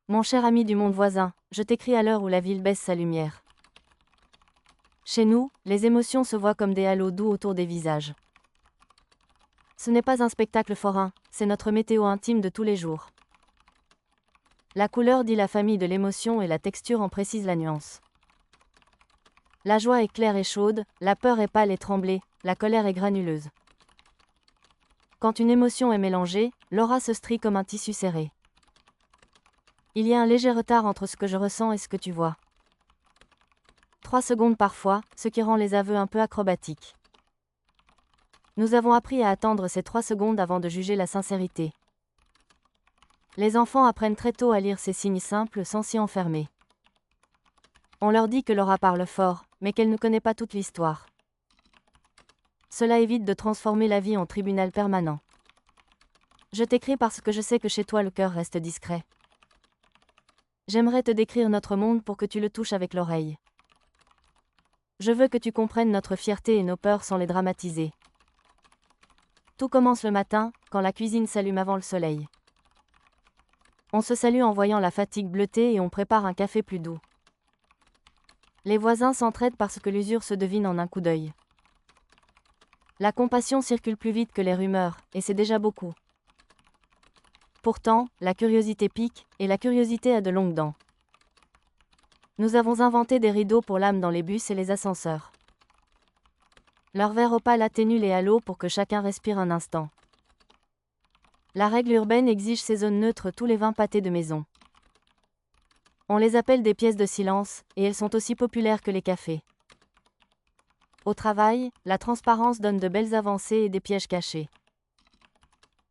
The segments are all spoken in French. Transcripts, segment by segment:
Mon cher ami du monde voisin, je t'écris à l'heure où la ville baisse sa lumière. Chez nous, les émotions se voient comme des halos doux autour des visages. Ce n'est pas un spectacle forain, c'est notre météo intime de tous les jours. La couleur dit la famille de l'émotion et la texture en précise la nuance. La joie est claire et chaude, la peur est pâle et tremblée, la colère est granuleuse. Quand une émotion est mélangée, l'aura se strie comme un tissu serré. Il y a un léger retard entre ce que je ressens et ce que tu vois. 3 secondes parfois, ce qui rend les aveux un peu acrobatiques. Nous avons appris à attendre ces 3 secondes avant de juger la sincérité. Les enfants apprennent très tôt à lire ces signes simples sans s'y enfermer. On leur dit que Laura parle fort, mais qu'elle ne connaît pas toute l'histoire. Cela évite de transformer la vie en tribunal permanent. Je t'écris parce que je sais que chez toi le cœur reste discret. J'aimerais te décrire notre monde pour que tu le touches avec l'oreille. Je veux que tu comprennes notre fierté et nos peurs sans les dramatiser. Tout commence le matin, quand la cuisine s'allume avant le soleil. On se salue en voyant la fatigue bleutée et on prépare un café plus doux. Les voisins s'entraident parce que l'usure se devine en un coup d'œil. La compassion circule plus vite que les rumeurs, et c'est déjà beaucoup. Pourtant, la curiosité pique, et la curiosité a de longues dents. Nous avons inventé des rideaux pour l'âme dans les bus et les ascenseurs. Leur verre opale atténue les halos pour que chacun respire un instant. La règle urbaine exige ces zones neutres tous les 20 pâtés de maison. On les appelle des pièces de silence, et elles sont aussi populaires que les cafés. Au travail, la transparence donne de belles avancées et des pièges cachés.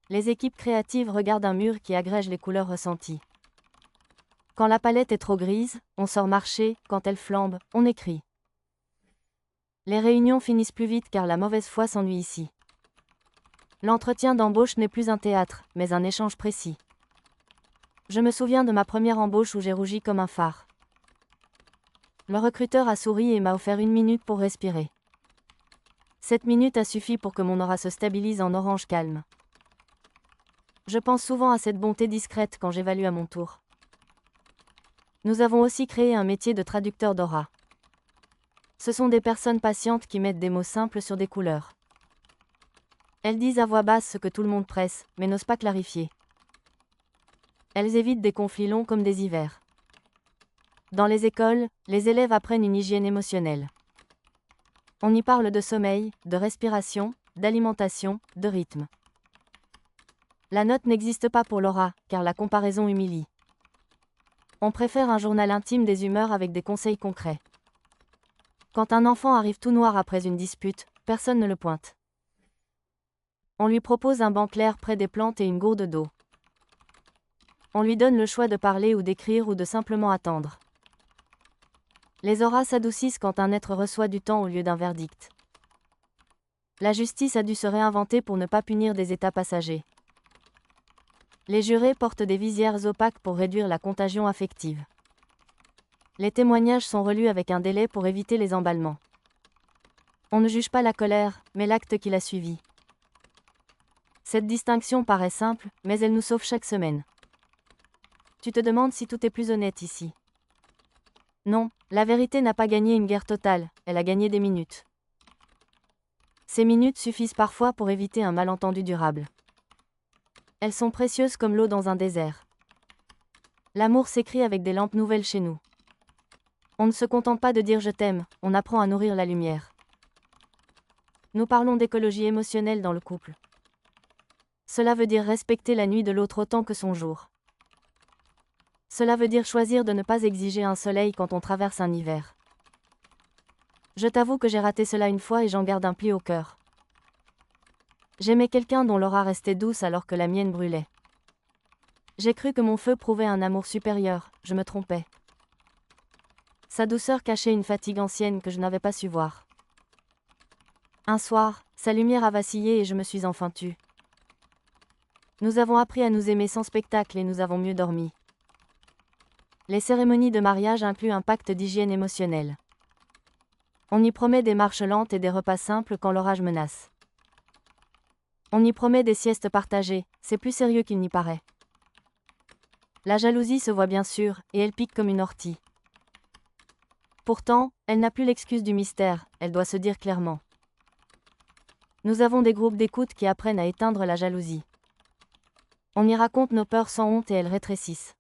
Les équipes créatives regardent un mur qui agrège les couleurs ressenties. Quand la palette est trop grise, on sort marcher, quand elle flambe, on écrit. Les réunions finissent plus vite car la mauvaise foi s'ennuie ici. L'entretien d'embauche n'est plus un théâtre, mais un échange précis. Je me souviens de ma première embauche où j'ai rougi comme un phare. Le recruteur a souri et m'a offert 1 minute pour respirer. 7 minutes a suffi pour que mon aura se stabilise en orange calme. Je pense souvent à cette bonté discrète quand j'évalue à mon tour. Nous avons aussi créé un métier de traducteur d'aura. Ce sont des personnes patientes qui mettent des mots simples sur des couleurs. Elles disent à voix basse ce que tout le monde presse, mais n'osent pas clarifier. Elles évitent des conflits longs comme des hivers. Dans les écoles, les élèves apprennent une hygiène émotionnelle. On y parle de sommeil, de respiration, d'alimentation, de rythme. La note n'existe pas pour Laura, car la comparaison humilie. On préfère un journal intime des humeurs avec des conseils concrets. Quand un enfant arrive tout noir après une dispute, personne ne le pointe. On lui propose un banc clair près des plantes et une gourde d'eau. On lui donne le choix de parler ou d'écrire ou de simplement attendre. Les auras s'adoucissent quand un être reçoit du temps au lieu d'un verdict. La justice a dû se réinventer pour ne pas punir des états passagers. Les jurés portent des visières opaques pour réduire la contagion affective. Les témoignages sont relus avec un délai pour éviter les emballements. On ne juge pas la colère, mais l'acte qui l'a suivi. Cette distinction paraît simple, mais elle nous sauve chaque semaine. Tu te demandes si tout est plus honnête ici. Non, la vérité n'a pas gagné une guerre totale, elle a gagné des minutes. Ces minutes suffisent parfois pour éviter un malentendu durable. Elles sont précieuses comme l'eau dans un désert. L'amour s'écrit avec des lampes nouvelles chez nous. On ne se contente pas de dire je t'aime, on apprend à nourrir la lumière. Nous parlons d'écologie émotionnelle dans le couple. Cela veut dire respecter la nuit de l'autre autant que son jour. Cela veut dire choisir de ne pas exiger un soleil quand on traverse un hiver. Je t'avoue que j'ai raté cela une fois et j'en garde un pli au cœur. J'aimais quelqu'un dont l'aura restait douce alors que la mienne brûlait. J'ai cru que mon feu prouvait un amour supérieur, je me trompais. Sa douceur cachait une fatigue ancienne que je n'avais pas su voir. Un soir, sa lumière a vacillé et je me suis enfin tue. Nous avons appris à nous aimer sans spectacle et nous avons mieux dormi. Les cérémonies de mariage incluent un pacte d'hygiène émotionnelle. On y promet des marches lentes et des repas simples quand l'orage menace. On y promet des siestes partagées, c'est plus sérieux qu'il n'y paraît. La jalousie se voit bien sûr, et elle pique comme une ortie. Pourtant, elle n'a plus l'excuse du mystère, elle doit se dire clairement. Nous avons des groupes d'écoute qui apprennent à éteindre la jalousie. On y raconte nos peurs sans honte et elles rétrécissent.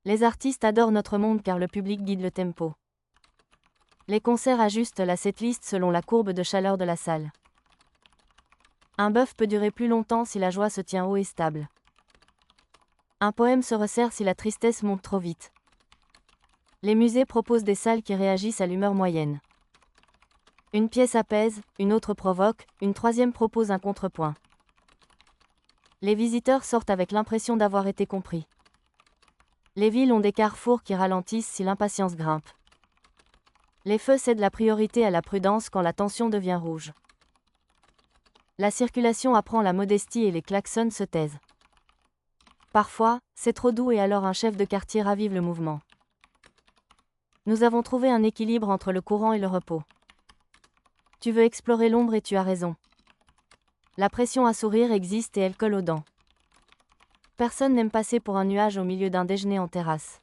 Les artistes adorent notre monde car le public guide le tempo. Les concerts ajustent la setlist selon la courbe de chaleur de la salle. Un bœuf peut durer plus longtemps si la joie se tient haut et stable. Un poème se resserre si la tristesse monte trop vite. Les musées proposent des salles qui réagissent à l'humeur moyenne. Une pièce apaise, une autre provoque, une troisième propose un contrepoint. Les visiteurs sortent avec l'impression d'avoir été compris. Les villes ont des carrefours qui ralentissent si l'impatience grimpe. Les feux cèdent la priorité à la prudence quand la tension devient rouge. La circulation apprend la modestie et les klaxons se taisent. Parfois, c'est trop doux et alors un chef de quartier ravive le mouvement. Nous avons trouvé un équilibre entre le courant et le repos. Tu veux explorer l'ombre et tu as raison. La pression à sourire existe et elle colle aux dents. Personne n'aime passer pour un nuage au milieu d'un déjeuner en terrasse.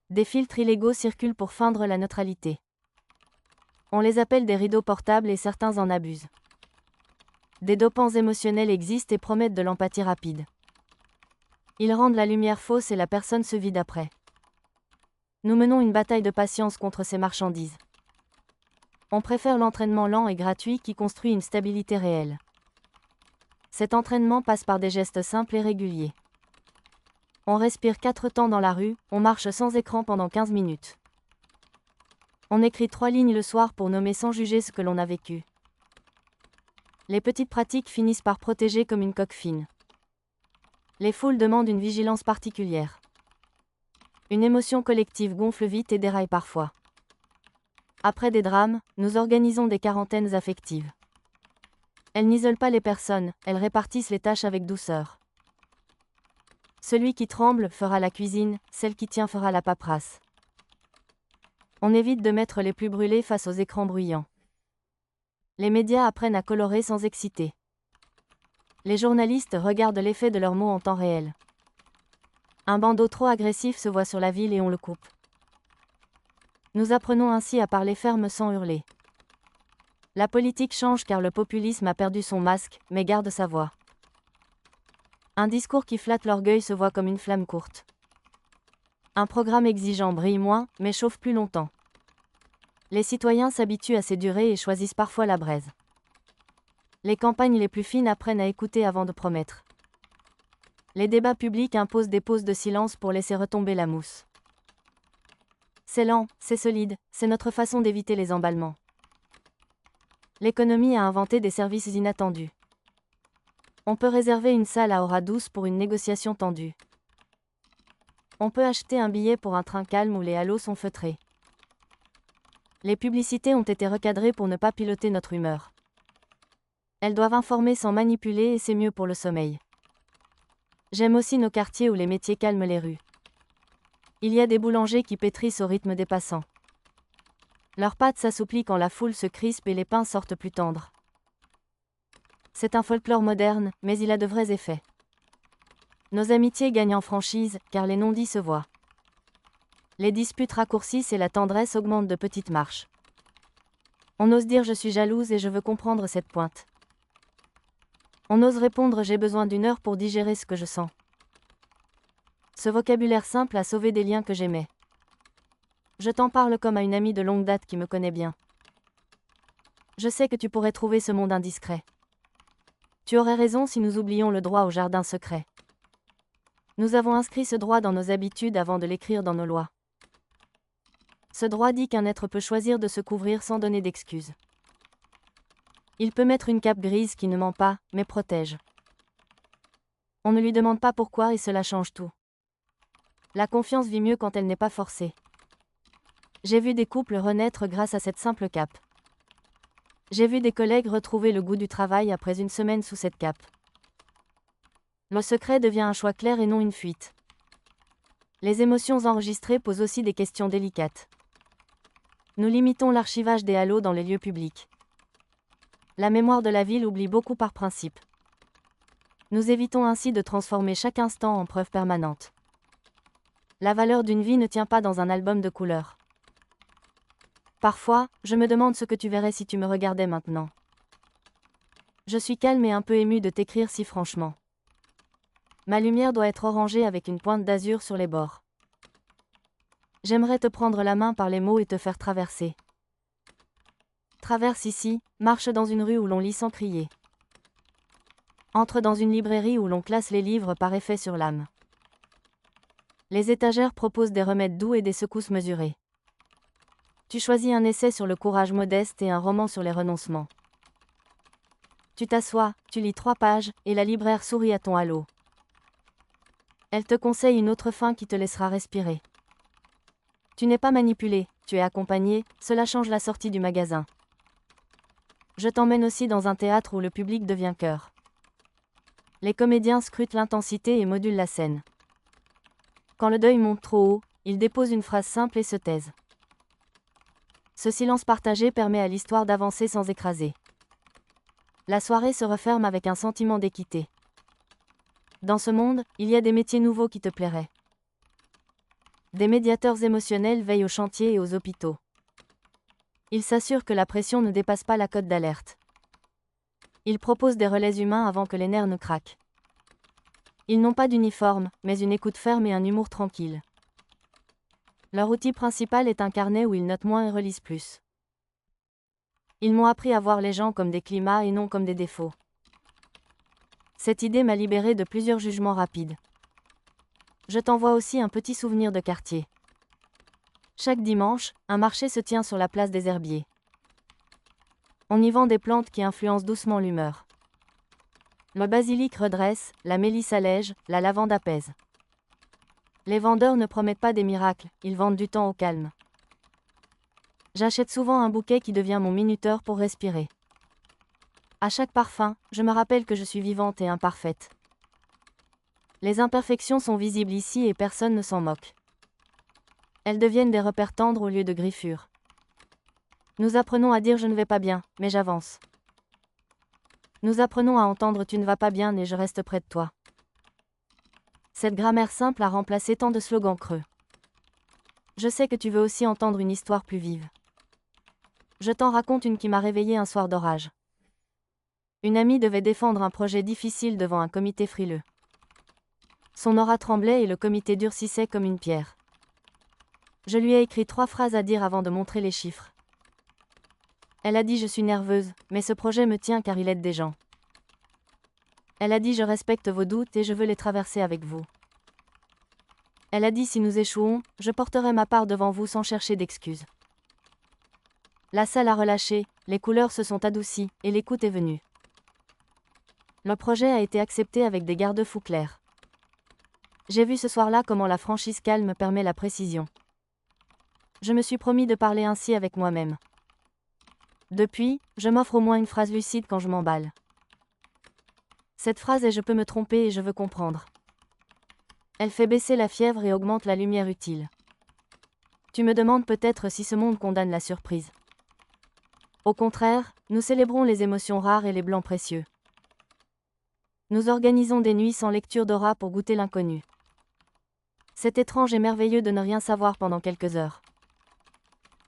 Des filtres illégaux circulent pour feindre la neutralité. On les appelle des rideaux portables et certains en abusent. Des dopants émotionnels existent et promettent de l'empathie rapide. Ils rendent la lumière fausse et la personne se vide après. Nous menons une bataille de patience contre ces marchandises. On préfère l'entraînement lent et gratuit qui construit une stabilité réelle. Cet entraînement passe par des gestes simples et réguliers. On respire 4 temps dans la rue, on marche sans écran pendant 15 minutes. On écrit 3 lignes le soir pour nommer sans juger ce que l'on a vécu. Les petites pratiques finissent par protéger comme une coque fine. Les foules demandent une vigilance particulière. Une émotion collective gonfle vite et déraille parfois. Après des drames, nous organisons des quarantaines affectives. Elles n'isolent pas les personnes, elles répartissent les tâches avec douceur. Celui qui tremble fera la cuisine, celle qui tient fera la paperasse. On évite de mettre les plus brûlés face aux écrans bruyants. Les médias apprennent à colorer sans exciter. Les journalistes regardent l'effet de leurs mots en temps réel. Un bandeau trop agressif se voit sur la ville et on le coupe. Nous apprenons ainsi à parler ferme sans hurler. La politique change car le populisme a perdu son masque, mais garde sa voix. Un discours qui flatte l'orgueil se voit comme une flamme courte. Un programme exigeant brille moins, mais chauffe plus longtemps. Les citoyens s'habituent à ces durées et choisissent parfois la braise. Les campagnes les plus fines apprennent à écouter avant de promettre. Les débats publics imposent des pauses de silence pour laisser retomber la mousse. C'est lent, c'est solide, c'est notre façon d'éviter les emballements. L'économie a inventé des services inattendus. On peut réserver une salle à aura douce pour une négociation tendue. On peut acheter un billet pour un train calme où les halos sont feutrés. Les publicités ont été recadrées pour ne pas piloter notre humeur. Elles doivent informer sans manipuler et c'est mieux pour le sommeil. J'aime aussi nos quartiers où les métiers calment les rues. Il y a des boulangers qui pétrissent au rythme des passants. Leurs pattes s'assouplient quand la foule se crispe et les pains sortent plus tendres. C'est un folklore moderne, mais il a de vrais effets. Nos amitiés gagnent en franchise, car les non-dits se voient. Les disputes raccourcissent et la tendresse augmente de petites marches. On ose dire je suis jalouse et je veux comprendre cette pointe. On ose répondre j'ai besoin d'une heure pour digérer ce que je sens. Ce vocabulaire simple a sauvé des liens que j'aimais. Je t'en parle comme à une amie de longue date qui me connaît bien. Je sais que tu pourrais trouver ce monde indiscret. Tu aurais raison si nous oublions le droit au jardin secret. Nous avons inscrit ce droit dans nos habitudes avant de l'écrire dans nos lois. Ce droit dit qu'un être peut choisir de se couvrir sans donner d'excuses. Il peut mettre une cape grise qui ne ment pas, mais protège. On ne lui demande pas pourquoi et cela change tout. La confiance vit mieux quand elle n'est pas forcée. J'ai vu des couples renaître grâce à cette simple cape. J'ai vu des collègues retrouver le goût du travail après une semaine sous cette cape. Le secret devient un choix clair et non une fuite. Les émotions enregistrées posent aussi des questions délicates. Nous limitons l'archivage des halos dans les lieux publics. La mémoire de la ville oublie beaucoup par principe. Nous évitons ainsi de transformer chaque instant en preuve permanente. La valeur d'une vie ne tient pas dans un album de couleurs. Parfois, je me demande ce que tu verrais si tu me regardais maintenant. Je suis calme et un peu ému de t'écrire si franchement. Ma lumière doit être orangée avec une pointe d'azur sur les bords. J'aimerais te prendre la main par les mots et te faire traverser. Traverse ici, marche dans une rue où l'on lit sans crier. Entre dans une librairie où l'on classe les livres par effet sur l'âme. Les étagères proposent des remèdes doux et des secousses mesurées. Tu choisis un essai sur le courage modeste et un roman sur les renoncements. Tu t'assois, tu lis 3 pages, et la libraire sourit à ton halo. Elle te conseille une autre fin qui te laissera respirer. Tu n'es pas manipulé, tu es accompagné, cela change la sortie du magasin. Je t'emmène aussi dans un théâtre où le public devient cœur. Les comédiens scrutent l'intensité et modulent la scène. Quand le deuil monte trop haut, ils déposent une phrase simple et se taisent. Ce silence partagé permet à l'histoire d'avancer sans écraser. La soirée se referme avec un sentiment d'équité. Dans ce monde, il y a des métiers nouveaux qui te plairaient. Des médiateurs émotionnels veillent aux chantiers et aux hôpitaux. Ils s'assurent que la pression ne dépasse pas la cote d'alerte. Ils proposent des relais humains avant que les nerfs ne craquent. Ils n'ont pas d'uniforme, mais une écoute ferme et un humour tranquille. Leur outil principal est un carnet où ils notent moins et relisent plus. Ils m'ont appris à voir les gens comme des climats et non comme des défauts. Cette idée m'a libéré de plusieurs jugements rapides. Je t'envoie aussi un petit souvenir de quartier. Chaque dimanche, un marché se tient sur la place des Herbiers. On y vend des plantes qui influencent doucement l'humeur. Le basilic redresse, la mélisse allège, la lavande apaise. Les vendeurs ne promettent pas des miracles, ils vendent du temps au calme. J'achète souvent un bouquet qui devient mon minuteur pour respirer. À chaque parfum, je me rappelle que je suis vivante et imparfaite. Les imperfections sont visibles ici et personne ne s'en moque. Elles deviennent des repères tendres au lieu de griffures. Nous apprenons à dire je ne vais pas bien, mais j'avance. Nous apprenons à entendre tu ne vas pas bien et je reste près de toi. Cette grammaire simple a remplacé tant de slogans creux. Je sais que tu veux aussi entendre une histoire plus vive. Je t'en raconte une qui m'a réveillée un soir d'orage. Une amie devait défendre un projet difficile devant un comité frileux. Son aura tremblait et le comité durcissait comme une pierre. Je lui ai écrit 3 phrases à dire avant de montrer les chiffres. Elle a dit je suis nerveuse, mais ce projet me tient car il aide des gens. Elle a dit je respecte vos doutes et je veux les traverser avec vous. Elle a dit si nous échouons, je porterai ma part devant vous sans chercher d'excuses. La salle a relâché, les couleurs se sont adoucies, et l'écoute est venue. Le projet a été accepté avec des garde-fous clairs. J'ai vu ce soir-là comment la franchise calme permet la précision. Je me suis promis de parler ainsi avec moi-même. Depuis, je m'offre au moins une phrase lucide quand je m'emballe. Cette phrase est je peux me tromper et je veux comprendre. Elle fait baisser la fièvre et augmente la lumière utile. Tu me demandes peut-être si ce monde condamne la surprise. Au contraire, nous célébrons les émotions rares et les blancs précieux. Nous organisons des nuits sans lecture d'aura pour goûter l'inconnu. C'est étrange et merveilleux de ne rien savoir pendant quelques heures.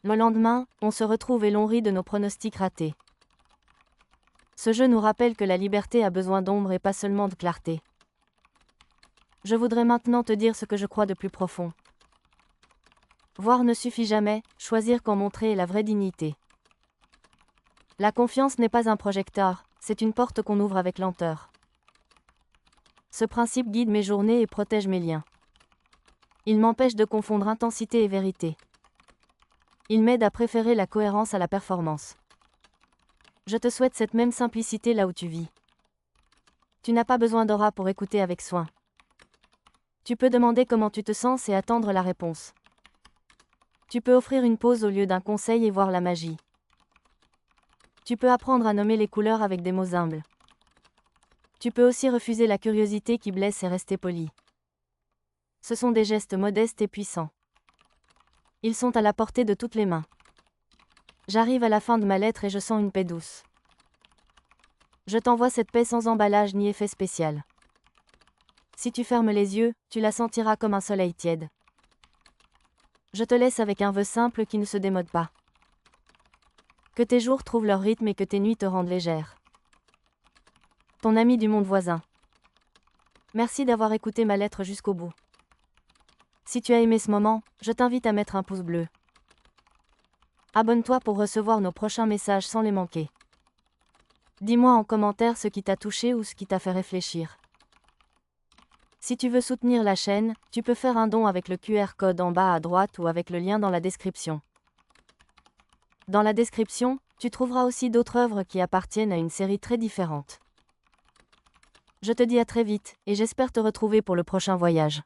Le lendemain, on se retrouve et l'on rit de nos pronostics ratés. Ce jeu nous rappelle que la liberté a besoin d'ombre et pas seulement de clarté. Je voudrais maintenant te dire ce que je crois de plus profond. Voir ne suffit jamais, choisir qu'en montrer est la vraie dignité. La confiance n'est pas un projecteur, c'est une porte qu'on ouvre avec lenteur. Ce principe guide mes journées et protège mes liens. Il m'empêche de confondre intensité et vérité. Il m'aide à préférer la cohérence à la performance. Je te souhaite cette même simplicité là où tu vis. Tu n'as pas besoin d'aura pour écouter avec soin. Tu peux demander comment tu te sens et attendre la réponse. Tu peux offrir une pause au lieu d'un conseil et voir la magie. Tu peux apprendre à nommer les couleurs avec des mots humbles. Tu peux aussi refuser la curiosité qui blesse et rester poli. Ce sont des gestes modestes et puissants. Ils sont à la portée de toutes les mains. J'arrive à la fin de ma lettre et je sens une paix douce. Je t'envoie cette paix sans emballage ni effet spécial. Si tu fermes les yeux, tu la sentiras comme un soleil tiède. Je te laisse avec un vœu simple qui ne se démode pas. Que tes jours trouvent leur rythme et que tes nuits te rendent légère. Ton ami du monde voisin. Merci d'avoir écouté ma lettre jusqu'au bout. Si tu as aimé ce moment, je t'invite à mettre un pouce bleu. Abonne-toi pour recevoir nos prochains messages sans les manquer. Dis-moi en commentaire ce qui t'a touché ou ce qui t'a fait réfléchir. Si tu veux soutenir la chaîne, tu peux faire un don avec le QR code en bas à droite ou avec le lien dans la description. Dans la description, tu trouveras aussi d'autres œuvres qui appartiennent à une série très différente. Je te dis à très vite, et j'espère te retrouver pour le prochain voyage.